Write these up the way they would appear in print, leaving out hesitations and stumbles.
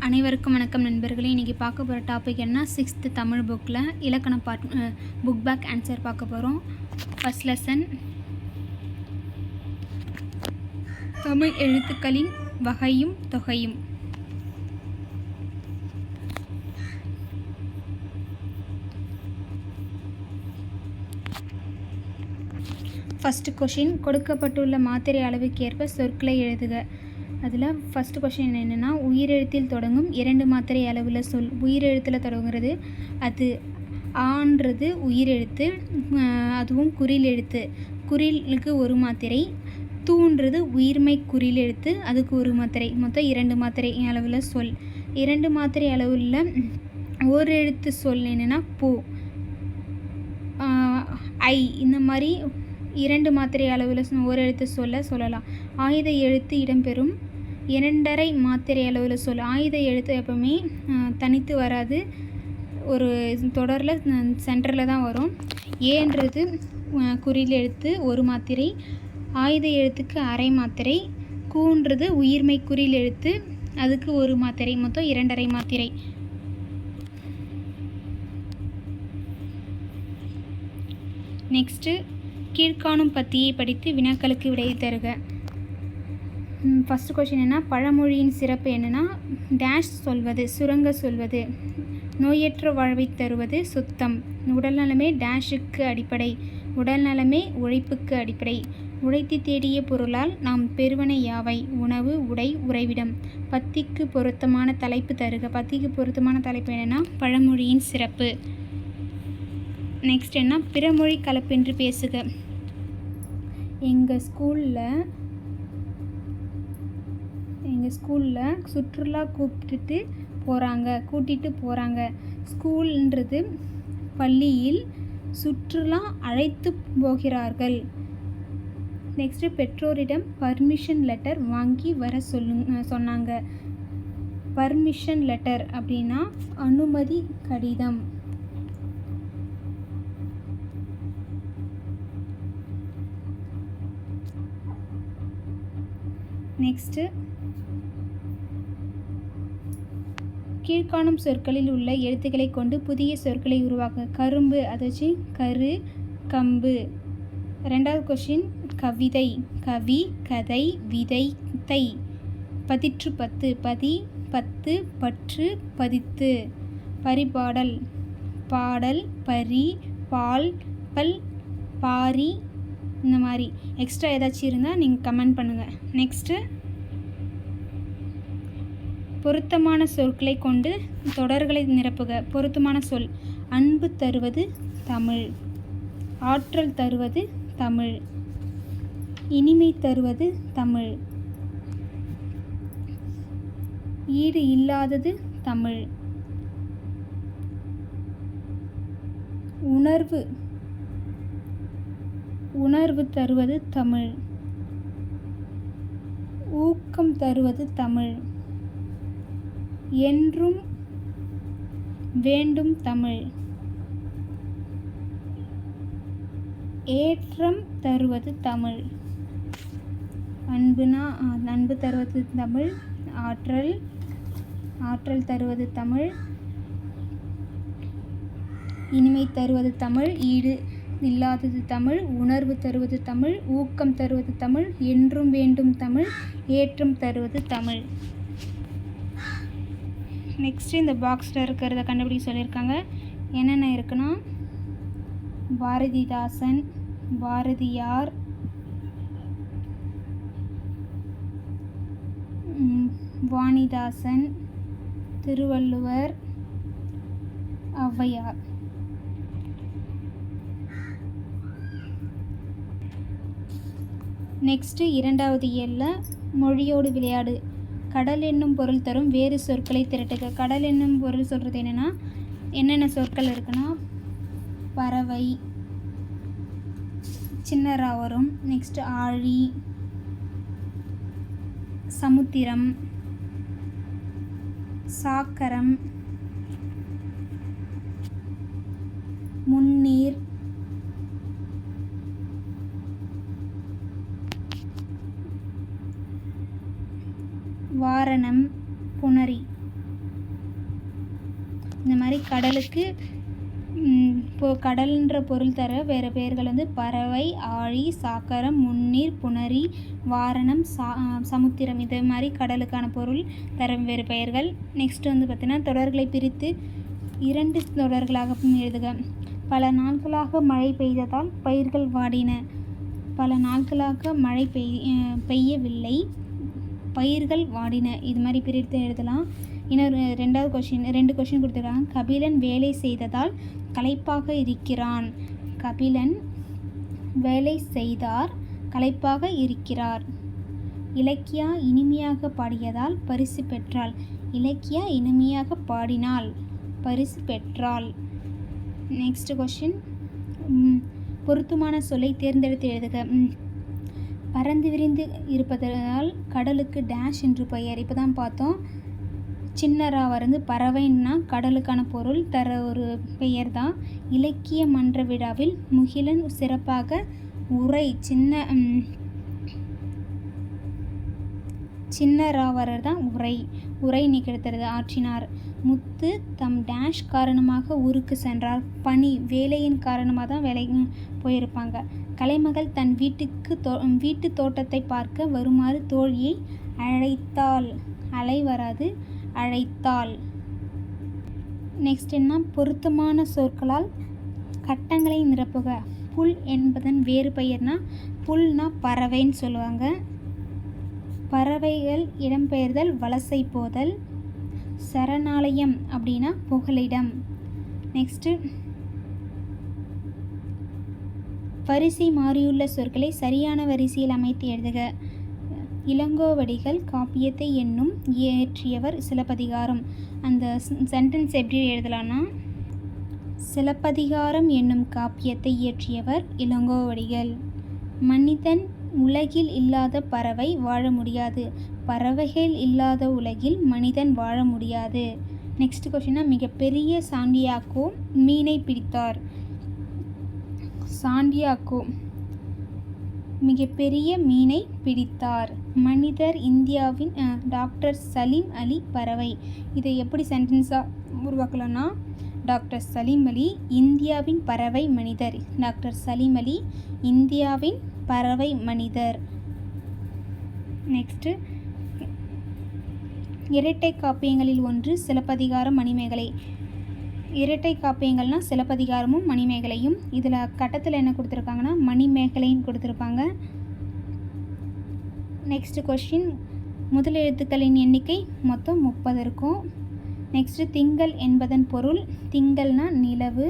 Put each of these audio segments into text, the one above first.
அனைவருக்கும் வணக்கம் நண்பர்களே. இன்றைக்கி பார்க்க போகிற டாபிக் என்ன, 6th தமிழ் புக்கில் இலக்கண புக் பேக் ஆன்சர் பார்க்க போகிறோம். ஃபர்ஸ்ட் லெசன், தமிழ் எழுத்துக்களின் வகையும் தொகையும். ஃபஸ்ட்டு கொஷின், கொடுக்கப்பட்டுள்ள மாத்திரை அளவுக்கு ஏற்ப சொற்களை எழுதுக. அதில் ஃபஸ்ட்டு கொஷின் என்னென்னா, உயிரெழுத்தில் தொடங்கும் 2 மாத்திரை அளவில் சொல். உயிரெழுத்தில் தொடங்குறது அது ஆன்றது உயிரெழுத்து, அதுவும் குறில் எழுத்து. குறிலுக்கு 1 மாத்திரை. தூன்றது உயிர்மை குறில் எழுத்து, அதுக்கு 1 மாத்திரை. மொத்தம் 2 மாத்திரை அளவில் சொல். 2 மாத்திரை அளவில் ஓர் எழுத்து சொல் என்னென்னா பூ, ஐ, இந்த மாதிரி 2 மாத்திரை அளவில் ஒரு எழுத்து சொல்லலாம். ஆயுத எழுத்து இடம்பெறும் 2.5 மாத்திரை அளவில் சொல். ஆயுத எழுத்து எப்பவுமே தனித்து வராது, ஒரு தொடரில் சென்டரில் தான் வரும். ஏன்றது குறில் எழுத்து 1 மாத்திரை, ஆயுத எழுத்துக்கு அரை மாத்திரை, கூன்றது உயிர்மை குறில் எழுத்து, அதுக்கு 1 மாத்திரை. மொத்தம் 2.5 மாத்திரை. நெக்ஸ்ட்டு, கீழ்காணும் பத்தியை படித்து வினாக்களுக்கு விடை தருக. ஃபஸ்ட்டு கொஷின் என்ன, பழமொழியின் சிறப்பு என்னென்னா, டேஷ் சொல்வது, சுரங்க சொல்வது, நோயற்ற வாழ்வை தருவது சுத்தம், உடல்நலமே டேஷுக்கு அடிப்படை, உடல்நலமே உழைப்புக்கு அடிப்படை, உழைத்து தேடிய பொருளால் நாம் பெறுவன யாவை, உணவு, உடை, உறைவிடம், பத்திக்கு பொருத்தமான தலைப்பு தருக. பத்திக்கு பொருத்தமான தலைப்பு என்னென்னா பழமொழியின் சிறப்பு. நெக்ஸ்ட் என்ன, பிறமொழி கலப்பென்று பேசுக. எங்கள் ஸ்கூலில் சுற்றுலா கூட்டிகிட்டு போகிறாங்க. ஸ்கூல்ன்றது பள்ளியில், சுற்றுலா அழைத்து போகிறார்கள். நெக்ஸ்ட்டு, பெற்றோரிடம் பர்மிஷன் லெட்டர் வாங்கி வர சொன்னாங்க. பர்மிஷன் லெட்டர் அப்படின்னா அனுமதி கடிதம். நெக்ஸ்ட்டு, கீழ்காணும் சொற்களில் உள்ள எழுத்துக்களை கொண்டு புதிய சொற்களை உருவாக்க. கரும்பு, அதை வச்சு கரு, கம்பு. 2வது கொஷின், கவிதை, கவி, கதை, விதை, தை. பதிற்று பத்து, பதி, பத்து, பற்று, பதித்து. பரிபாடல், பாடல், பரி, பால், பல், பாரி. இந்த மாதிரி எக்ஸ்ட்ரா ஏதாச்சும் இருந்தால் நீங்கள் கமெண்ட் பண்ணுங்கள். நெக்ஸ்ட்டு, பொருத்தமான சொற்களை கொண்டு தொடர்களை நிரப்புக. பொருத்தமான சொல், அன்பு தருவது தமிழ், ஆற்றல் தருவது தமிழ், இனிமை தருவது தமிழ், ஈடு இல்லாதது தமிழ், உணர்வு தருவது தமிழ், ஊக்கம் தருவது தமிழ், என்றும் வேண்டும் தமிழ், ஏற்றம் தருவது தமிழ். அன்பு தருவது தமிழ், ஆற்றல் தருவது தமிழ், இனிமை தருவது தமிழ், ஈடு இல்லாதது தமிழ், உணர்வு தருவது தமிழ், ஊக்கம் தருவது தமிழ், என்றும் வேண்டும் தமிழ், ஏற்றம் தருவது தமிழ். நெக்ஸ்ட்டு, இந்த பாக்ஸில் இருக்கிறத கண்டுபிடிக்க சொல்லியிருக்காங்க. என்னென்ன இருக்குன்னா, பாரதிதாசன், பாரதியார், வாணிதாசன், திருவள்ளுவர், ஔவையார். நெக்ஸ்ட்டு, 2வது இயலில் மொழியோடு விளையாடு. கடல் என்னும் பொருள் தரும் வேறு சொற்களை திரட்டுக. கடல் என்னும் பொருள் சொல்கிறது என்னென்ன சொற்கள் இருக்குன்னா, பறவை, சின்னரா வரும். நெக்ஸ்ட்டு, ஆழி, சமுத்திரம், சாக்கரம், முன்னீர், வாரணம், புணரி. மாதிரி கடலுக்கு கடல்ன்ற பொருள் தர வேறு பெயர்கள் வந்து பறவை, ஆழி, சாக்கரம், முன்னீர், புணரி, வாரணம், சமுத்திரம். இது மாதிரி கடலுக்கான பொருள் தர வேறு பெயர்கள். நெக்ஸ்ட் வந்து பார்த்திங்கன்னா தொடர்களை பிரித்து 2 தொடர்களாகவும் எழுதுக. பல நாட்களாக மழை பெய்ததால் பயிர்கள் வாடின. பல நாட்களாக மழை பெய்யவில்லை, பயிர்கள் வாடின. இது மாதிரி பிரித்து எழுதலாம். இன்னொரு 2வது கொஷின் 2 கொஷின் கொடுத்துருக்காங்க. கபிலன் வேலை செய்ததால் களைப்பாக இருக்கிறான். கபிலன் வேலை செய்தார், களைப்பாக இருக்கிறார். இலக்கியா இனிமையாக பாடியதால் பரிசு பெற்றாள். இலக்கியா இனிமையாக பாடினாள், பரிசு பெற்றாள். நெக்ஸ்ட் கொஷின் பொருத்தமான சொல்லை தேர்ந்தெடுத்து எழுதுக. பறந்து விரிந்து இருப்பதால் கடலுக்கு டேஷ் என்று பெயர். இப்போ தான் பார்த்தோம். சின்னரா வந்து பறவைன்னா கடலுக்கான பொருள் தர ஒரு பெயர் தான். இலக்கிய மன்ற விழாவில் முகிலன் சிறப்பாக உரை சின்னராவரர் தான் உரை நிகழ்த்துறது ஆற்றினார். முத்து தம் டேஷ் காரணமாக ஊருக்கு சென்றார். பணி வேலையின் காரணமாக தான் வேலைக்கு போயிருப்பாங்க. கலைமகள் தன் வீட்டு தோட்டத்தை பார்க்க வருமாறு தோழியை அழைத்தாள். அலை வராது, அழைத்தாள். நெக்ஸ்ட் என்ன, பொருத்தமான சொற்களால் கட்டங்களை நிரப்புக. புல் என்பதன் வேறு பெயர்னா புல்னா பறவைன்னு சொல்லுவாங்க. பறவைகள் இடம்பெயர்தல், வலசை போதல். சரணாலயம் அப்படின்னா புகலிடம். நெக்ஸ்ட்டு வரிசை மாறியுள்ள சொற்களை சரியான வரிசையில் அமைத்து எழுதுக. இளங்கோவடிகள் காப்பியத்தை என்னும் இயற்றியவர் சிலப்பதிகாரம். அந்த சென்டென்ஸ் எப்படி எழுதலான்னா, சிலப்பதிகாரம் என்னும் காப்பியத்தை இயற்றியவர் இளங்கோவடிகள். மனிதன் உலகில் இல்லாத பறவை வாழ முடியாது. பறவைகள் இல்லாத உலகில் மனிதன் வாழ முடியாது. நெக்ஸ்ட் கொஸ்டினா, மிகப்பெரிய சாண்டியாகோ மீனை பிடித்தார். சாண்டியாகோ மிகப்பெரிய மீனை பிடித்தார். மனிதர் இந்தியாவின் டாக்டர் சலீம் அலி பறவை. இதை எப்படி சென்டென்ஸாக உருவாக்கலாம்னா, டாக்டர் சலீம் அலி இந்தியாவின் பறவை மனிதர். டாக்டர் சலீம் அலி இந்தியாவின் பறவை மனிதர். நெக்ஸ்ட்டு இரட்டை காப்பியங்களில் ஒன்று சிலப்பதிகாரம், மணிமேகலை. இரட்டை காப்பியங்கள்னால் சிலப்பதிகாரமும் மணிமேகலையும். இதில் கட்டத்தில் என்ன கொடுத்துருக்காங்கன்னா மணிமேகலைன்னு கொடுத்துருப்பாங்க. நெக்ஸ்ட் கொஸ்டின், முதல் எழுத்துக்களின் எண்ணிக்கை மொத்தம் 30 இருக்கும். நெக்ஸ்ட்டு திங்கள் என்பதன் பொருள். திங்கள்னா நிலவு.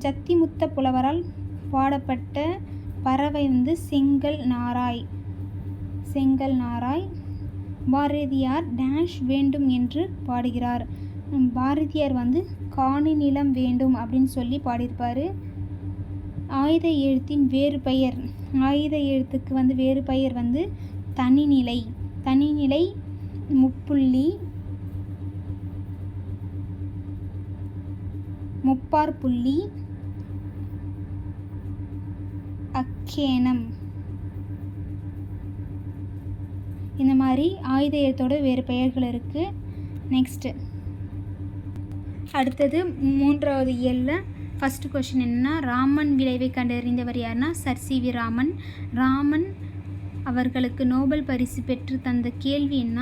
சத்திமுத்த புலவரால் பாடப்பட்ட பறவை வந்து செங்கல் நாராய். செங்கல் நாராய். பாரதியார் டேஷ் வேண்டும் என்று பாடுகிறார். பாரதியார் வந்து காணி நிலம் வேண்டும் அப்படின்னு சொல்லி பாடியிருப்பார். ஆயுத எழுத்தின் வேறு பெயர். ஆயுத எழுத்துக்கு வந்து வேறு பெயர் வந்து தனிநிலை. தனிநிலை, முப்புள்ளி, முப்பாற்புள்ளி, அக்கேனம். இந்த மாதிரி ஆயுத எழுத்தோட வேறு பெயர்கள் இருக்குது. நெக்ஸ்ட்டு அடுத்தது 3வது இயலில் ஃபஸ்ட்டு கொஷின் என்னென்னா, ராமன் விளைவை கண்டறிந்தவர் யாருன்னா சர் சி.வி. ராமன். ராமன் அவர்களுக்கு நோபல் பரிசு பெற்று தந்த கேள்வி என்ன,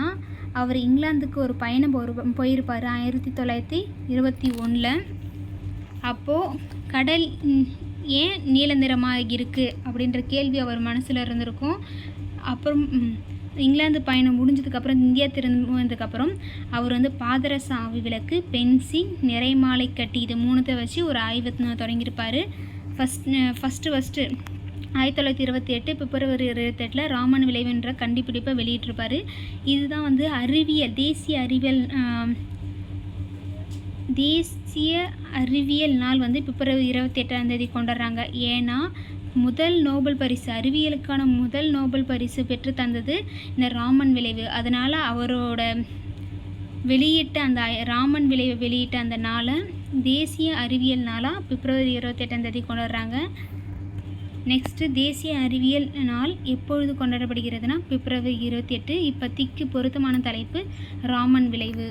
அவர் இங்கிலாந்துக்கு ஒரு பயணம் போயிருப்பார் 1921. அப்போது கடல் ஏன் நீல நிறமாக இருக்குது அப்படின்ற கேள்வி அவர் மனசில் இருந்திருக்கும். அப்புறம் இங்கிலாந்து பயணம் முடிஞ்சதுக்கப்புறம் இந்தியா திரும்பினதுக்கப்புறம் அவர் வந்து பாதரச ஆவி விளக்கு, பென்சின், நிறைமாலை கட்டி, இது 3த்தை வச்சு ஒரு ஆய்வு தொடங்கியிருப்பார். ஃபஸ்ட்டு 1928 பிப்ரவரி 28 ராமன் விளைவுன்ற கண்டுபிடிப்பை வெளியிட்டிருப்பார். இதுதான் வந்து தேசிய அறிவியல் நாள் வந்து பிப்ரவரி 28 கொண்டாடுறாங்க. ஏன்னா முதல் நோபல் பரிசு, அறிவியலுக்கான முதல் நோபல் பரிசு பெற்று தந்தது இந்த ராமன் விளைவு. அதனால் அவரோட ராமன் விளைவை வெளியிட்ட அந்த நாளை தேசிய அறிவியல் நாளாக பிப்ரவரி 28 கொண்டாடுறாங்க. நெக்ஸ்ட்டு தேசிய அறிவியல் நாள் எப்பொழுது கொண்டாடப்படுகிறதுனா பிப்ரவரி 28. இப்போதைக்கு பொருத்தமான தலைப்பு ராமன் விளைவு.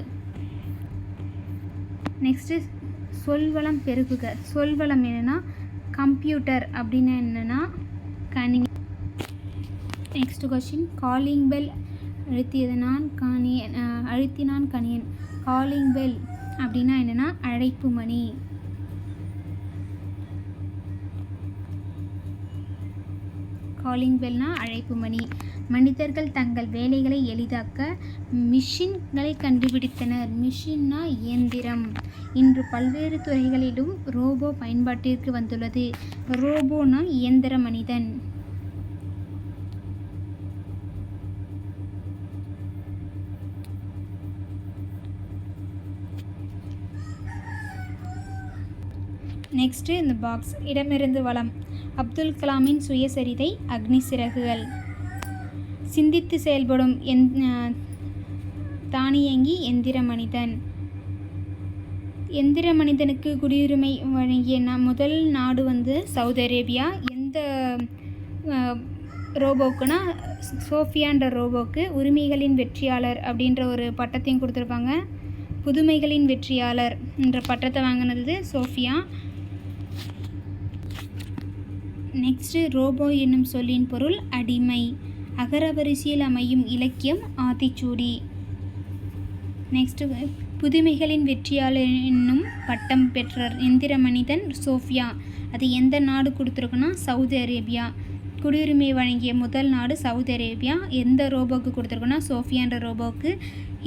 நெக்ஸ்ட்டு சொல்வளம் பெருகுக. சொல்வளம் என்னென்னா கம்ப்யூட்டர் அப்படின்னா என்னென்னா கணினி. நெக்ஸ்ட் கொஸ்டின் காலிங் பெல் அழுத்தினான் கணியன். காலிங் பெல் அப்படின்னா என்னென்னா அழைப்பு மணி. காலிங் பெல்னா அழைப்பு மணி. மனிதர்கள் தங்கள் வேலைகளை எளிதாக்க மிஷின்களை கண்டுபிடித்தனர். மிஷின்னா இயந்திரம். இன்று பல்வேறு துறைகளிலும் ரோபோ பயன்பாட்டிற்கு வந்துள்ளது. ரோபோனா இயந்திர மனிதன். நெக்ஸ்ட்டு இந்த பாக்ஸ் இடமிருந்து வளம். அப்துல் கலாமின் சுயசரிதை அக்னி சிறகுகள். சிந்தித்து செயல்படும் தானியங்கி எந்திர மனிதன். எந்திர மனிதனுக்கு குடியுரிமை வழங்கிய முதல் நாடு வந்து சவுதி அரேபியா. எந்த ரோபோக்குன்னா சோஃபியான்ற ரோபோக்கு உரிமைகளின் வெற்றியாளர் அப்படின்ற ஒரு பட்டத்தையும் கொடுத்துருப்பாங்க. புதுமைகளின் வெற்றியாளர் என்ற பட்டத்தை வாங்கினது சோஃபியா. நெக்ஸ்ட்டு ரோபோ என்னும் சொல்லின் பொருள் அடிமை. அகரவரிசையில் அமையும் இலக்கியம் ஆத்திச்சூடி. நெக்ஸ்ட்டு புதுமைகளின் வெற்றியாளர் என்னும் பட்டம் பெற்ற எந்திர மனிதன் சோஃபியா. அது எந்த நாடு கொடுத்துருக்குன்னா சவுதி அரேபியா. குடியுரிமை வழங்கிய முதல் நாடு சவுதி அரேபியா. எந்த ரோபோக்கு கொடுத்துருக்குன்னா சோஃபியான்ற ரோபோவுக்கு.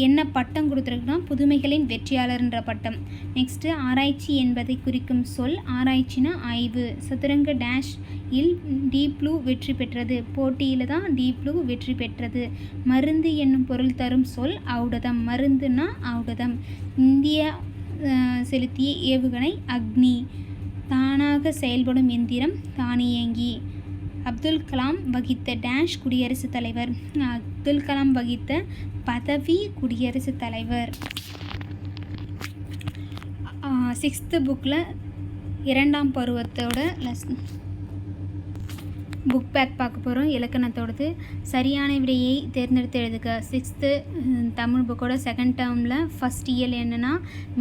என்ன பட்டம் கொடுத்துருக்குன்னா புதுமைகளின் வெற்றியாளர்ன்ற பட்டம். நெக்ஸ்ட்டு ஆராய்ச்சி என்பதை குறிக்கும் சொல். ஆராய்ச்சினா ஆய்வு. சதுரங்க டேஷ் இல் டீப் ப்ளூ வெற்றி பெற்றது. போட்டியில் தான் டீப் ப்ளூ வெற்றி பெற்றது. மருந்து என்னும் பொருள் தரும் சொல் ஔடதம். மருந்துனா ஔடதம். இந்தியா செலுத்திய ஏவுகணை அக்னி. தானாக செயல்படும் எந்திரம் தானியங்கி. அப்துல் கலாம் வகித்த டேஷ் குடியரசுத் தலைவர். அப்துல் கலாம் வகித்த பதவி குடியரசுத் தலைவர். 6th புக்கில் 2ஆம் பருவத்தோட புக் பேக் பார்க்க போகிறோம். இலக்கணத்தோடது. சரியான விடையை தேர்ந்தெடுத்து எழுதுக. 6th தமிழ் புக்கோட 2nd டேர்மில் ஃபஸ்ட் இயல் என்னென்னா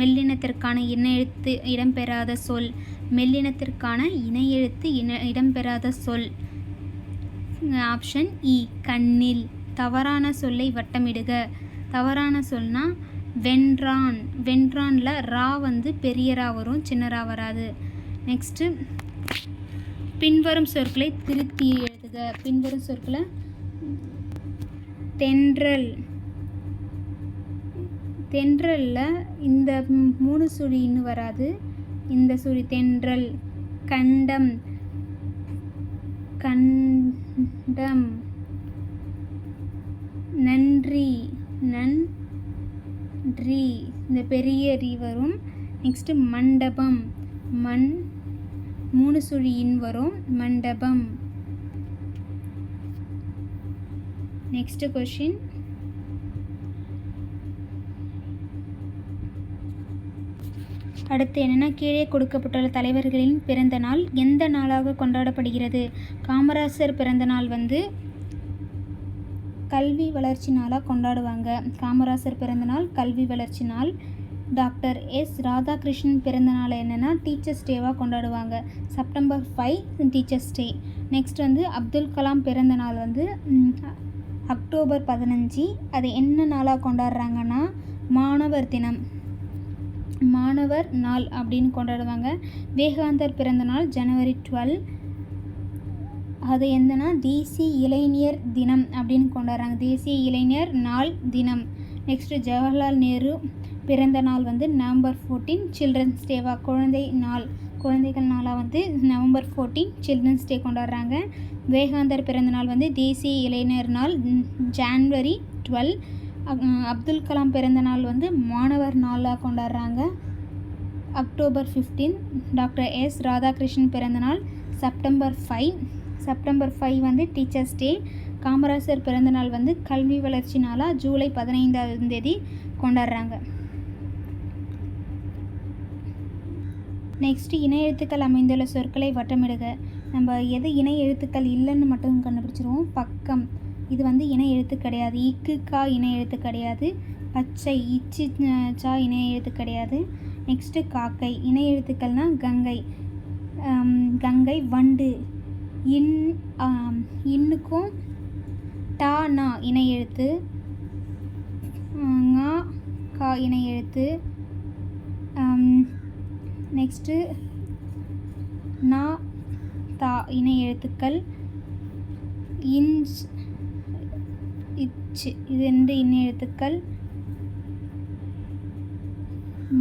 மெல்லினத்திற்கான இணை எழுத்து இடம்பெறாத சொல். மெல்லினத்திற்கான இணை எழுத்து இடம்பெறாத சொல். ஆப்ஷன் இ கண்ணில். தவறான சொல்லை வட்டமிடுக. தவறான சொல்னா வென்றான். வென்றான்ல ரா வந்து பெரிய ரா வரும், சின்ன ரா வராது. நெக்ஸ்ட்டு பின்வரும் சொற்களை திருத்தி எழுதுக. பின்வரும் சொற்களை தென்றல். தென்றலில் இந்த 3 சுழி இன்னும் வராது. இந்த சுழி தென்றல். கண்டம். கண்டம். நன்றி. நன்றி இந்த பெரிய ரீ வரும். நெக்ஸ்ட்டு மண்டபம். 3 சுழியின் வரும். மண்டபம். Next question. அடுத்து என்னென்னா கீழே கொடுக்கப்பட்டுள்ள தலைவர்களின் பிறந்த நாள் எந்த நாளாக கொண்டாடப்படுகிறது? காமராசர் பிறந்த நாள் வந்து கல்வி வளர்ச்சி நாளாக கொண்டாடுவாங்க. காமராசர் பிறந்த நாள் கல்வி வளர்ச்சி நாள். டாக்டர் எஸ் ராதாகிருஷ்ணன் பிறந்த நாள் என்னென்னா டீச்சர்ஸ் டேவாக கொண்டாடுவாங்க. September 5 teachers day. நெக்ஸ்ட் வந்து அப்துல் கலாம் பிறந்த நாள் வந்து அக்டோபர் 15. அது என்ன நாளாக கொண்டாடுறாங்கன்னா மாணவர் தினம், மாணவர் நாள் அப்படின்னு கொண்டாடுவாங்க. விவேகானந்தர் பிறந்த நாள் ஜனவரி 12. அது என்னன்னா தேசிய இளைஞர் தினம் அப்படின்னு கொண்டாடுறாங்க. தேசிய இளைஞர் நாள் தினம். நெக்ஸ்ட்டு ஜவஹர்லால் நேரு பிறந்த நாள் வந்து நவம்பர் 14 சில்ட்ரன்ஸ் டேவாக குழந்தை நாள், குழந்தைகள் நாளாக வந்து நவம்பர் 14 சில்ட்ரன்ஸ் டே கொண்டாடுறாங்க. விவேகானந்தர் பிறந்த நாள் வந்து தேசிய இளைஞர் நாள் ஜான்வரி 12. அப்துல் கலாம் பிறந்த நாள் வந்து மாணவர் நாளாக கொண்டாடுறாங்க அக்டோபர் 15. டாக்டர் எஸ் ராதாகிருஷ்ணன் பிறந்த நாள் செப்டம்பர் 5. செப்டம்பர் 5 வந்து டீச்சர்ஸ் டே. காமராசர் பிறந்த நாள் வந்து கல்வி வளர்ச்சி நாளாக ஜூலை 15ஆம் தேதி கொண்டாடுறாங்க. நெக்ஸ்ட்டு இணை எழுத்துக்கள் அமைந்துள்ள சொற்களை வட்டமிடுக. நம்ம எது இணை எழுத்துக்கள் இல்லைன்னு மட்டும் கண்டுபிடிச்சிருவோம். பக்கம் இது வந்து இணை எழுத்து கிடையாது. இக்கு கா இணை எழுத்து கிடையாது. பச்சை இச்சு சா இணை எழுத்து கிடையாது. நெக்ஸ்ட்டு காக்கை. இணை எழுத்துக்கள்னால் கங்கை. கங்கை. வண்டு. இன்னுக்கும் டா நா இணை எழுத்து. ஙா கா இணை எழுத்து. நெக்ஸ்ட்டு நா தா இணை எழுத்துக்கள். இன்ச் இச் இது 2 இணை எழுத்துக்கள்.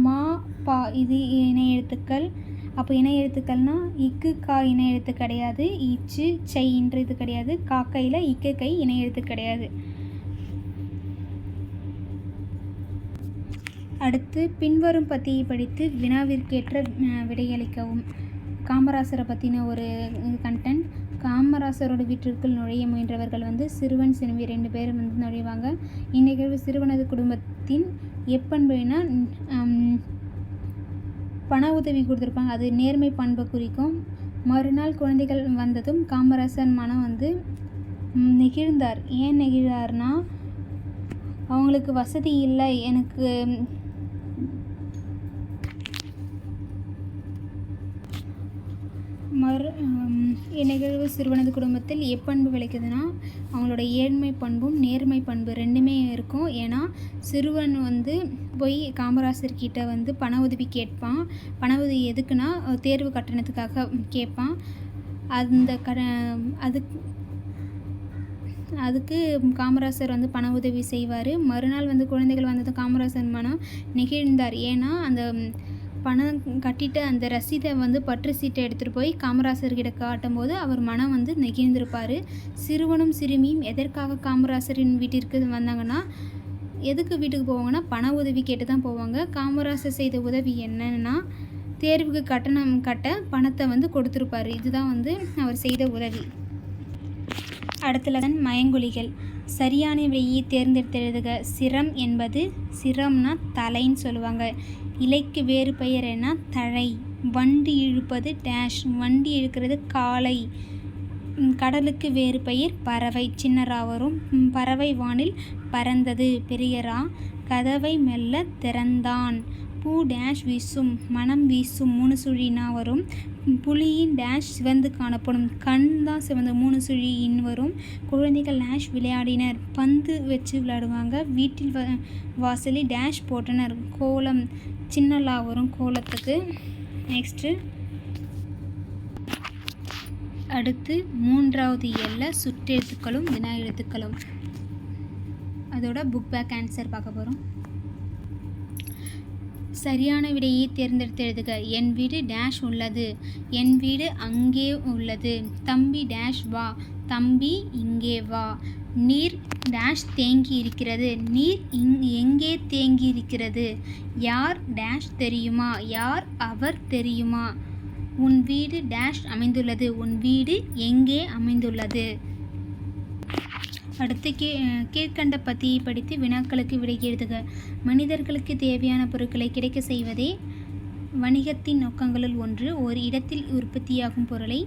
மா பா இது இணை எழுத்துக்கள். அப்போ இணை எழுத்துக்கள்னால் இக்கு கா இணை எழுத்து கிடையாது. இச்சு செய்ன்ற இது கிடையாது. காக்கையில் இக்கு கை இணை எழுத்து கிடையாது. அடுத்து பின்வரும் பத்தியை படித்து வினாவிற்கேற்ற விடையளிக்கவும். காமராசரை பற்றின ஒரு கண்டென்ட். காமராசரோட வீட்டிற்குள் நுழைய முயன்றவர்கள் சிறுவன் சிறுமி 2 பேர் நுழைவாங்க. இந்நிகழ்வு சிறுவனது குடும்பத்தின் எப்பண்புனா பண உதவி கொடுத்துருப்பாங்க. அது நேர்மை பண்பை குறிக்கும். மறுநாள் குழந்தைகள் வந்ததும் காமராசர் மனம் நெகிழ்ந்தார். ஏன் நெகிழ்ந்தார்னா, அவங்களுக்கு வசதி இல்லை, எனக்கு நிகழ்வு சிறுவனது குடும்பத்தில் எப்பண்பு விளைக்குதுன்னா, அவங்களோட ஏழ்மை பண்பும் நேர்மை பண்பு 2மே இருக்கும். ஏன்னா சிறுவன் போய் காமராசர்கிட்ட பண உதவி கேட்பான். பண உதவி எதுக்குன்னா தேர்வு கட்டணத்துக்காக கேட்பான். அதுக்கு காமராசர் பண உதவி செய்வார். மறுநாள் குழந்தைகள் வந்ததும் காமராசர் மனம் நெகிழ்ந்தார். ஏன்னா அந்த பணம் கட்டிட்டு அந்த ரசீதை பற்று சீட்டை எடுத்துகிட்டு போய் காமராசர்கிட்ட காட்டும் போது அவர் மனம் நெகிழ்ந்திருப்பார். சிறுவனும் சிறுமியும் எதற்காக காமராசரின் வீட்டிற்கு வந்தாங்கன்னா, எதுக்கு வீட்டுக்கு போவாங்கன்னா பண உதவி கேட்டு தான் போவாங்க. காமராசர் செய்த உதவி என்னன்னா, தேர்வுக்கு கட்டணம் கட்ட பணத்தை கொடுத்துருப்பார். இதுதான் அவர் செய்த உதவி. அடுத்தலதான் மயங்கொலிகள். சரியான விடையை தேர்ந்தெடுத்து எழுதுக. சிரம் என்பது, சிரம்னா தலைன்னு சொல்லுவாங்க. இலைக்கு வேறு பெயர் என்ன? தழை. வண்டி இழுப்பது டேஷ். வண்டி இழுக்கிறது காளை. கடலுக்கு வேறு பெயர் பறவை. சின்னரா வரும். பறவை வானில் பறந்தது பெரியரா. கதவை மெல்ல திறந்தான். பூ டேஷ் வீசும். மனம் வீசும் 3 சுழினா வரும். புலியின் டேஷ் சிவந்து காணப்படும். கண் தான் சிவந்து 3 சுழி இன் வரும். குழந்தைகள் டேஷ் விளையாடினர். பந்து வச்சு விளையாடுவாங்க. வீட்டில் வாசலில் டேஷ் போட்டனர். கோலம். சின்னலா வரும் கோலத்துக்கு. நெக்ஸ்ட்டு அடுத்து 3வது இயலில் சுற்றெழுத்துக்களும் வினா எழுத்துக்களும். அதோட புக் பேக் ஆன்சர் பார்க்க போகிறோம். சரியான விடையை தேர்ந்தெடுத்து எழுதுக. என் வீடு டேஷ் உள்ளது. என் வீடு அங்கே உள்ளது. தம்பி டேஷ் வா. தம்பி இங்கே வா. நீர் டேஷ் தேங்கி இருக்கிறது. நீர் எங்கே தேங்கி இருக்கிறது. யார் டேஷ் தெரியுமா. யார் அவர் தெரியுமா. உன் வீடு டேஷ் அமைந்துள்ளது. உன் வீடு எங்கே அமைந்துள்ளது. அடுத்து கீழ்கண்ட பத்தியை படித்து வினாக்களுக்கு விடை எழுதுக. மனிதர்களுக்கு தேவையான பொருட்களை கிடைக்க செய்வதே வணிகத்தின் நோக்கங்களுள் ஒன்று. ஒரு இடத்தில் உற்பத்தியாகும் பொருளை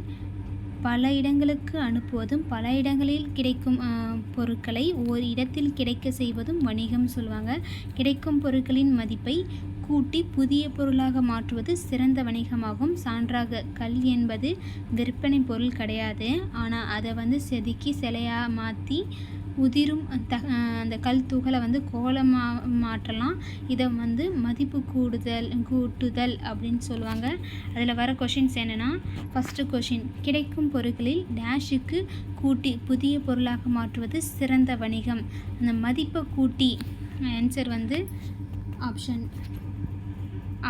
பல இடங்களுக்கு அனுப்புவதும் பல இடங்களில் கிடைக்கும் பொருட்களை ஒரு இடத்தில் கிடைக்க செய்வதும் வணிகம் சொல்லுவாங்க. கிடைக்கும் பொருட்களின் மதிப்பை கூட்டி புதிய பொருளாக மாற்றுவது சிறந்த வணிகமாகும். சான்றாக, கல் என்பது விற்பனை பொருள் கிடையாது. ஆனால் அதை செதுக்கி சிலையாக மாற்றி உதிரும் அந்த கல் துகளை கோலமாக மாற்றலாம். இதை மதிப்பு கூட்டுதல் அப்படின்னு சொல்லுவாங்க. அதில் வர கொஷின்ஸ் என்னென்னா, ஃபஸ்ட்டு கொஷின், கிடைக்கும் பொருட்களில் டேஷுக்கு கூட்டி புதிய பொருளாக மாற்றுவது சிறந்த வணிகம். அந்த மதிப்பை கூட்டி ஆன்சர் ஆப்ஷன்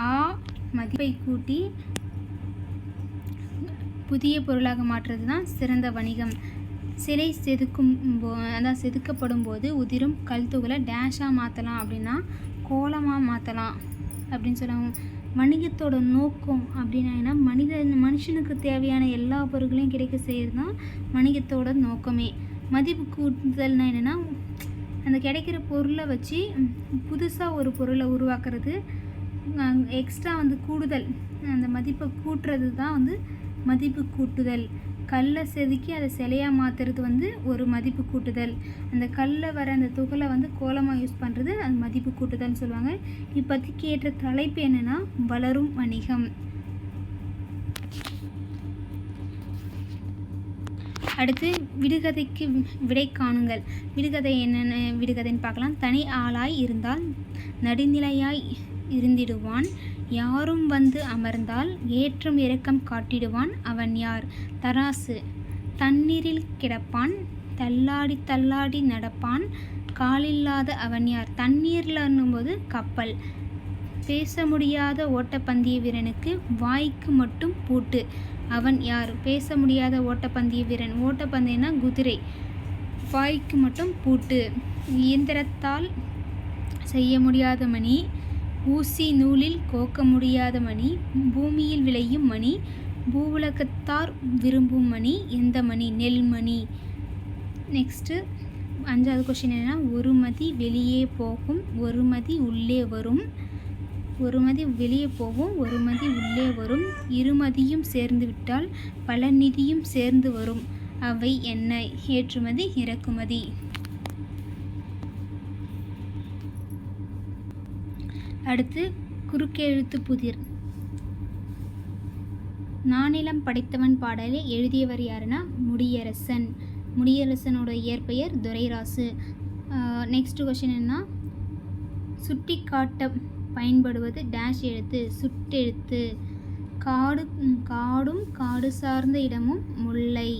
ஆ, மதிப்பை கூட்டி புதிய பொருளாக மாற்றுறது தான் சிறந்த வணிகம். சிலை செதுக்கப்படும் போது உதிரும் கல் துகளை டேஷாக மாற்றலாம் அப்படின்னா கோலமாக மாற்றலாம் அப்படின்னு சொல்லுவாங்க. வணிகத்தோட நோக்கம் அப்படின்னா என்ன, மனுஷனுக்கு தேவையான எல்லா பொருட்களையும் கிடைக்க செய்கிறது தான் வணிகத்தோட நோக்கமே. மதிப்பு கூட்டுதல்னா என்னென்னா, அந்த கிடைக்கிற பொருளை வச்சு புதுசாக ஒரு பொருளை உருவாக்குறது, எக்ஸ்ட்ரா கூடுதல், அந்த மதிப்பை கூட்டுறது தான் மதிப்பு கூட்டுதல். கல்லை செதுக்கி அதை சிலையாக மாற்றுறது வந்து ஒரு மதிப்பு கூட்டுதல். அந்த கல்லில் வர அந்த துகளை வந்து கோலமாக யூஸ் பண்ணுறது அது மதிப்பு கூட்டுதல்னு சொல்லுவாங்க. இப்போதைக்கு ஏற்ற தலைப்பு என்னென்னா வளரும் வணிகம். அடுத்து விடுகதைக்கு விடை காணுங்கள். விடுகதை என்னென்ன விடுகதைன்னு பார்க்கலாம். தனி ஆளாய் இருந்தால் நடுநிலையாய் இருந்திடுவான், யாரும் வந்து அமர்ந்தால் ஏற்றம் இறக்கம் காட்டிடுவான், அவன் யார்? தராசு. தண்ணீரில் கிடப்பான், தள்ளாடி தள்ளாடி நடப்பான், காலில்லாத அவன் யார்? தண்ணீர்லன்னும்போது கப்பல். பேச முடியாத ஓட்டப்பந்தய வீரனுக்கு வாய்க்கு மட்டும் பூட்டு, அவன் யார்? பேச முடியாத ஓட்டப்பந்தய வீரன். ஓட்டப்பந்தயம்னா குதிரை. வாய்க்கு மட்டும் பூட்டு. இயந்திரத்தால் செய்ய முடியாத மணி, ஊசி நூலில் கோக்க முடியாத மணி, பூமியில் விளையும் மணி, பூவுலகத்தார் விரும்பும் மணி, எந்த மணி? நெல்மணி. நெக்ஸ்ட்டு 5வது கொஷின் என்னென்னா, ஒரு மதி வெளியே போகும், ஒரு மதி உள்ளே வரும். ஒரு மதி வெளியே போகும், ஒரு மதி உள்ளே வரும், இருமதியும் சேர்ந்து விட்டால் பல நிதியும் சேர்ந்து வரும், அவை என்ன? ஏற்றுமதி இறக்குமதி. அடுத்து குறுக்கெழுத்து புதிர். நானிலம் படைத்தவன் பாடலை எழுதியவர் யாருன்னா முடியரசன். முடியரசனோட இயற்பெயர் துரைராசு. நெக்ஸ்ட் கொஷின் என்ன, சுட்டி காட்ட பயன்படுவது டேஷ் எழுத்து? சுட்டெழுத்து. காடும் காடு சார்ந்த இடமும் முல்லை.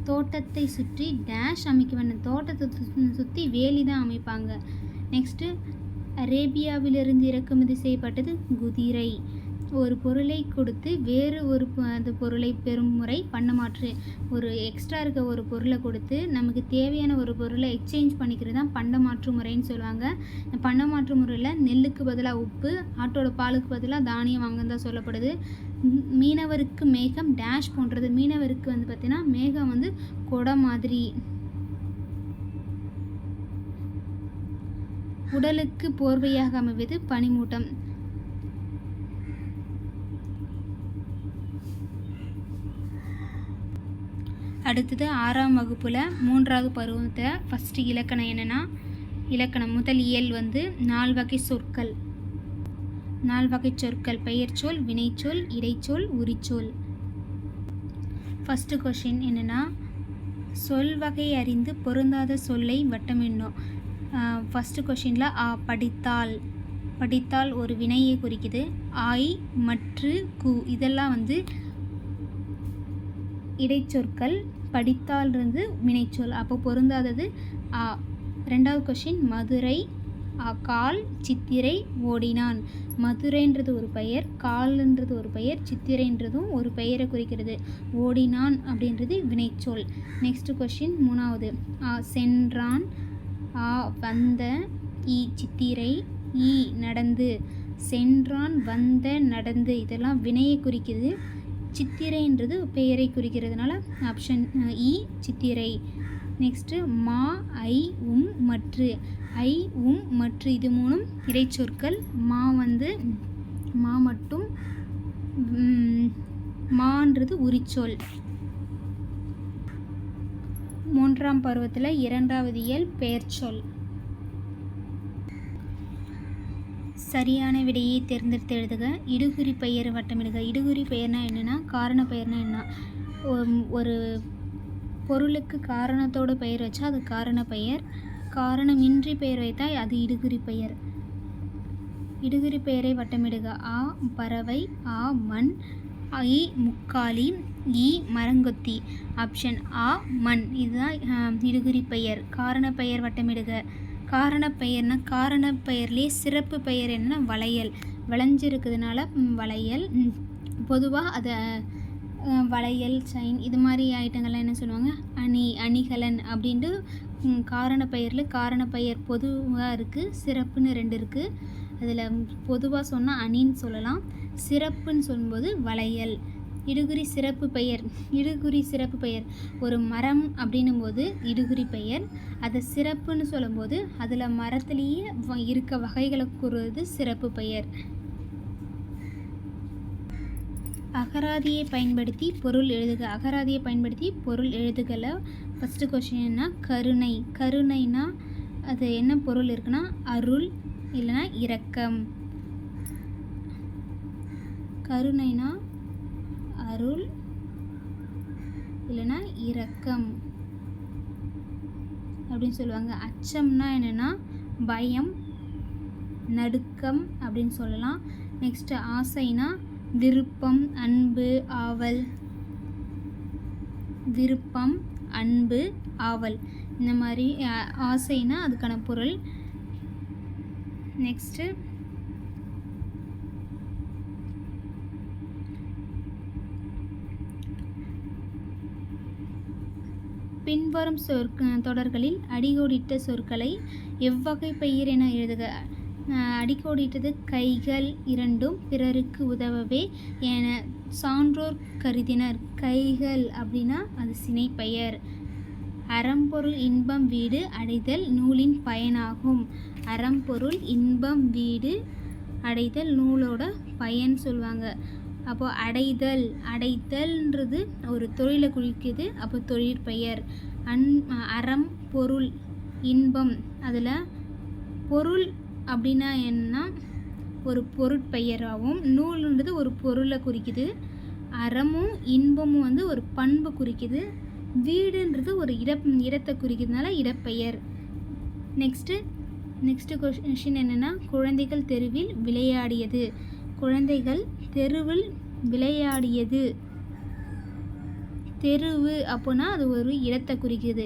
தோட்டத்தை சுற்றி டேஷ் அமைக்க வேண்டும். தோட்டத்தை சுற்றி வேலி தான் அமைப்பாங்க. நெக்ஸ்ட்டு அரேபியாவிலிருந்து இறக்குமதி செய்யப்பட்டது குதிரை. ஒரு பொருளை கொடுத்து வேறு ஒரு அந்த பொருளை பெறும் முறை பண்டமாற்று. ஒரு எக்ஸ்ட்ரா இருக்க ஒரு பொருளை கொடுத்து நமக்கு தேவையான ஒரு பொருளை எக்ஸ்சேஞ்ச் பண்ணிக்கிறது தான் பண்டமாற்று முறைன்னு சொல்லுவாங்க. இந்த பண்டமாற்று முறையில் நெல்லுக்கு பதிலாக உப்பு, ஆட்டோட பாலுக்கு பதிலாக தானியம் வாங்கன்னு தான் சொல்லப்படுது. மீனவருக்கு மேகம் டேஷ் போன்றது. மீனவருக்கு வந்து பார்த்திங்கன்னா மேகம் வந்து கொடை மாதிரி. உடலுக்கு போர்வையாக அமைவது பனிமூட்டம். அடுத்தது 6ஆம் வகுப்பில் 3வது பருவத்தில் ஃபஸ்ட்டு இலக்கணம் என்னென்னா, இலக்கணம் முதல் இயல் வந்து 4 வகை சொற்கள். 4 வகை சொற்கள்: பெயர்ச்சொல், வினைச்சொல், இடைச்சொல், உரிச்சொல். ஃபஸ்ட்டு கொஷின் என்னென்னா, சொல் வகை அறிந்து பொருந்தாத சொல்லை வட்டமிடணும். ஃபஸ்ட்டு கொஷினில் படித்தால். படித்தால் ஒரு வினையை குறிக்குது. ஆய், மற்று, கு இதெல்லாம் வந்து இடைச்சொற்கள். படித்தால் இருந்து வினைச்சொல், அப்போ பொருந்தாதது ஆ. 2வது கொஷின் மதுரை, கால், சித்திரை, ஓடினான். மதுரைன்றது ஒரு பெயர், கால்ன்றது ஒரு பெயர், சித்திரைன்றதும் ஒரு பெயரை குறிக்கிறது. ஓடினான் அப்படின்றது வினைச்சொல். நெக்ஸ்ட் கொஷின் 3வது சென்றான், வந்த, சித்திரை, நடந்து. சென்றான், வந்த, நடந்து இதெல்லாம் வினையை குறிக்கிறது. சித்திரைன்றது பெயரை குறிக்கிறதுனால ஆப்ஷன் இ சித்திரை. நெக்ஸ்ட்டு மா, ஐ, மற்று. ஐ, மற்று இது மூணும் இடைச்சொற்கள். மா வந்து மா மட்டும், மான்றது உரிச்சொல். 3ஆம் பருவத்தில் 2வது இயல் பெயர்ச்சொல். சரியான விடையை தேர்ந்தெடுத்து எழுதுக. இடுகுறி பெயர் வட்டமிடுக. இடுகுறி பெயர்னா என்னென்னா, காரண பெயர்னா என்ன? ஒரு பொருளுக்கு காரணத்தோடு பெயர் வச்சா அது காரண பெயர். காரணமின்றி பெயர் வைத்தால் அது இடுகுறி பெயர். இடுகுறி பெயரை வட்டமிடுக. ஆ பறவை, ஆ மண், ஐ முக்காலி, இ மரங்கொத்தி. ஆப்ஷன் ஆ மண் இதுதான் இடுகுறி பெயர். காரண பெயர் வட்டமிடுக. காரண பெயர்னா, காரண பெயர்லேயே சிறப்பு பெயர் என்னென்னா வளையல். விளைஞ்சிருக்கிறதுனால வளையல். பொதுவாக அதை வளையல், செயின் இது மாதிரி ஐட்டங்கள்லாம் என்ன சொல்லுவாங்க, அணி, அணிகலன் அப்படின்ட்டு. காரண பெயரில் காரண பெயர் பொதுவாக இருக்குது, சிறப்புன்னு 2 இருக்குது. அதில் பொதுவாக சொன்னால் அணின்னு சொல்லலாம், சிறப்புன்னு சொல்லும்போது வளையல். இடுகுறி சிறப்பு பெயர். இடுகுறி சிறப்பு பெயர் ஒரு மரம் அப்படின்னும் போது இடுகுறி பெயர். அதை சிறப்புன்னு சொல்லும்போது அதில் மரத்துலேயே இருக்க வகைகளை கூறுவது சிறப்பு பெயர். அகராதியை பயன்படுத்தி பொருள் எழுதுக. அகராதியை பயன்படுத்தி பொருள் எழுதுகல. ஃபஸ்ட்டு கொஷின் என்ன, கருணை. கருணைனா அது என்ன பொருள் இருக்குன்னா அருள் இல்லைன்னா இரக்கம். கருணைனா அருள் இல்லைன்னா இரக்கம் அப்படின்னு சொல்லுவாங்க. அச்சம்னா என்னென்னா பயம், நடுக்கம் அப்படின்னு சொல்லலாம். நெக்ஸ்ட்டு ஆசைனா விருப்பம், அன்பு, ஆவல். விருப்பம், அன்பு, ஆவல், இந்த மாதிரி ஆசைனா அதுக்கான பொருள். நெக்ஸ்ட்டு பின்வரும் தொடர்களில் அடிக்கோடிட்ட சொற்களை எவ்வகை பெயர் என எழுதுக. அடிக்கோடிட்டது கைகள் இரண்டும் பிறருக்கு உதவவே என சான்றோர் கருதினர். கைகள் அப்படின்னா அது சினைப்பெயர். அறம்பொருள் இன்பம் வீடு அடைதல் நூலின் பயனாகும். அறம்பொருள் இன்பம் வீடு அடைதல் நூலோட பயன் சொல்லுவாங்க. அப்போது அடைதல், அடைதல்ன்றது ஒரு தொழிலை குறிக்குது. அப்போ தொழிற்பெயர். அறம், பொருள், இன்பம், அதில் பொருள் அப்படின்னா என்னன்னா ஒரு பொருட்பெயராகவும், நூல்ன்றது ஒரு பொருளை குறிக்குது. அறமும் இன்பமும் வந்து ஒரு பண்பு குறிக்குது. வீடுன்றது ஒரு இடத்தை குறிக்கிறதுனால இடப்பெயர். நெக்ஸ்ட்டு கொஷின் என்னென்னா குழந்தைகள் தெருவில் விளையாடியது. குழந்தைகள் தெருவில் விளையாடியது. தெருவு அப்போனா அது ஒரு இடத்தை குறிக்குது.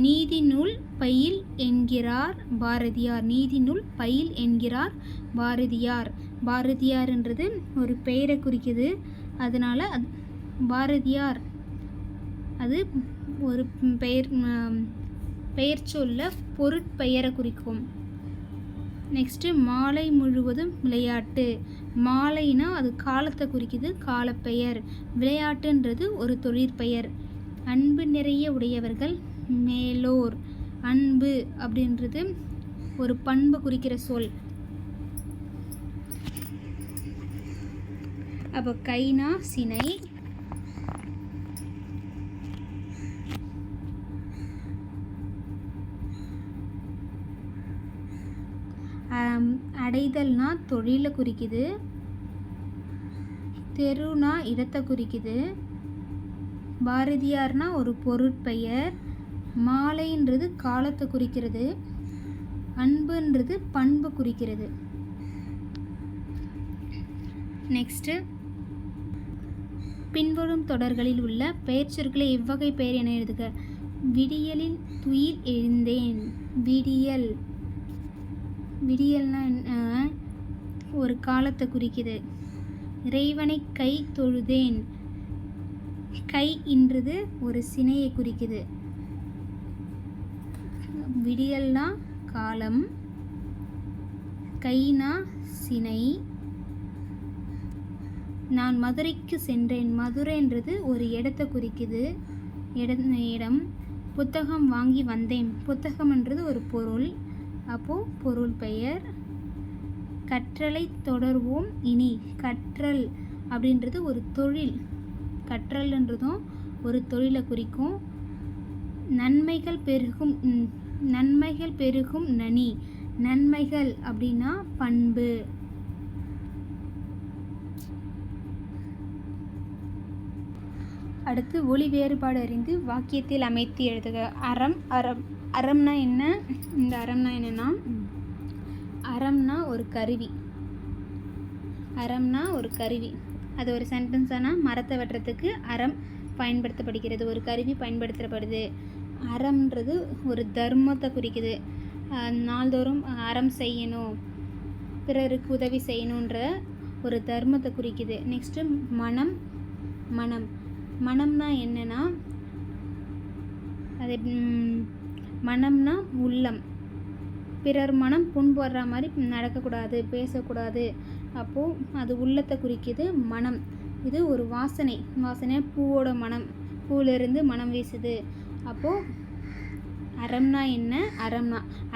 நீதி நூல் பயில் என்கிறார் பாரதியார். நீதி நூல் பயில் என்கிறார் பாரதியார். பாரதியார்ன்றது ஒரு பெயரை குறிக்குது. அதனால் பாரதியார் அது ஒரு பெயர் சொல்ல பொருட்பெயரை குறிக்கும். நெக்ஸ்ட்டு மாலை முழுவதும் விளையாட்டு. மாலைனா அது காலத்தை குறிக்குது, காலப்பெயர். விளையாட்டுன்றது ஒரு தொழிற்பெயர். அன்பு நிறைய உடையவர்கள் மேலோர். அன்பு அப்படின்றது ஒரு பண்பு குறிக்கிற சொல். அப்போ கைனா சினை, அடைதல்னா தொழிலை குறிக்குது. தெருனா இடத்தை குறிக்குது. பாரதியார்னா ஒரு பொருட்பெயர். மாலைன்றது காலத்தை குறிக்கிறது. அன்புன்றது பண்பு குறிக்கிறது. நெக்ஸ்ட்டு பின்வரும் தொடர்களில் உள்ள பெயர்ச்சொற்களை எவ்வகை பெயர் என எழுதுக. விடியலில் துயில் எழுந்தேன். விடியல், விடியல்னா ஒரு காலத்தை குறிக்குது. இறைவனை கை தொழுதேன். கை என்றது ஒரு சினையை குறிக்குது. விடியல்னா காலம், கைனா சினை. நான் மதுரைக்கு சென்றேன். மதுரைன்றது ஒரு இடத்தை குறிக்குது, இடம். புத்தகம் வாங்கி வந்தேன். புத்தகம்ன்றது ஒரு பொருள். அப்போது பொருள் பெயர். கற்றலை தொடர்வோம் இனி. கற்றல் அப்படின்றது ஒரு தொழில். கற்றல்ன்றதும் ஒரு தொழிலை குறிக்கும். நன்மைகள் பெருகும், நன்மைகள் பெருகும் நனி. நன்மைகள் அப்படின்னா பண்பு. அடுத்து ஒலி வேறுபாடு அறிந்து வாக்கியத்தில் அமைத்து எழுதுக. அறம், அறம்னா என்ன? இந்த அறம்னா என்னென்னா அறம்னா ஒரு கருவி. அறம்னா ஒரு கருவி. அது ஒரு சென்டென்ஸானால் மரத்தை வெட்டுறதுக்கு அறம் பயன்படுத்தப்படுகிறது. ஒரு கருவி பயன்படுத்தப்படுது. அறம்ன்றது ஒரு தர்மத்தை குறிக்குது. நாள்தோறும் அறம் செய்யணும், பிறருக்கு உதவி செய்யணுன்ற ஒரு தர்மத்தை குறிக்குது. நெக்ஸ்ட்டு மனம். மனம்னா என்னென்னா அது மனம்னா உள்ளம். பிறர் மனம் புண்படுற மாதிரி நடக்கக்கூடாது, பேசக்கூடாது. அப்போது அது உள்ளத்தை குறிக்குது. மனம் இது ஒரு வாசனை. பூவோட மனம், பூவிலிருந்து மனம் வீசுது. அப்போது அறம்னா என்ன?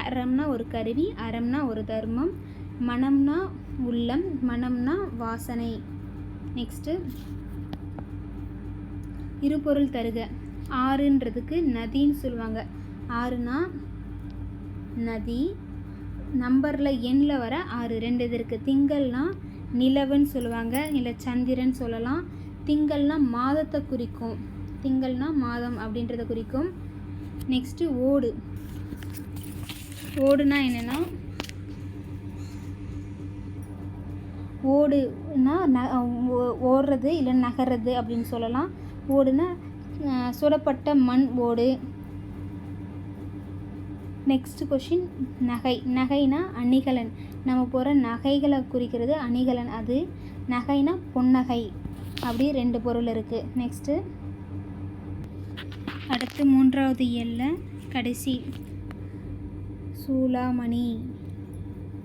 அறம்னா ஒரு கருவி, அறம்னா ஒரு தர்மம், மனம்னா உள்ளம், மனம்னா வாசனை. நெக்ஸ்ட்டு இருபொருள் தருக. ஆறுன்றதுக்கு நதின்னு சொல்லுவாங்க. ஆறுனா நதி, நம்பரில் எண்ணில் வர 6 2 இது இருக்குது. திங்கள்னா நிலவுன்னு சொல்லுவாங்க, இல்லை சந்திரன் சொல்லலாம். திங்கள்னா மாதத்தை குறிக்கும், திங்கள்னா மாதம் அப்படின்றத குறிக்கும். நெக்ஸ்ட்டு ஓடு. ஓடுனா என்னென்னா, ஓடுனா ஓடுறது இல்லை நகர்றது அப்படின்னு சொல்லலாம். ஓடுனா சுடப்பட்ட மண் ஓடு. நெக்ஸ்ட் கொஷின் நகை. நகைனா அணிகலன், நம்ம போகிற நகைகளை குறிக்கிறது அணிகலன். அது நகைனா பொன்னகை. அப்படி 2 பொருள் இருக்குது. நெக்ஸ்ட்டு அடுத்து 3வது இயலில் கடைசி சூளாமணி.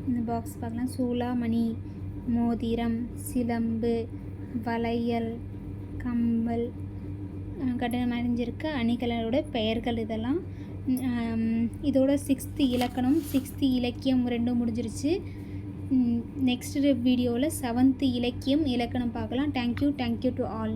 இந்த பாக்ஸ் பார்க்கலாம். சூளாமணி, மோதிரம், சிலம்பு, வளையல், கம்பல், கட்டணம் அணிஞ்சிருக்க அணிகளோட பெயர்கள் இதெல்லாம். இதோட 6th இலக்கணம் 6th இலக்கியம் 2 முடிஞ்சிருச்சு. நெக்ஸ்ட் வீடியோவில் 7th இலக்கியம் இலக்கணம் பார்க்கலாம். Thank you to all.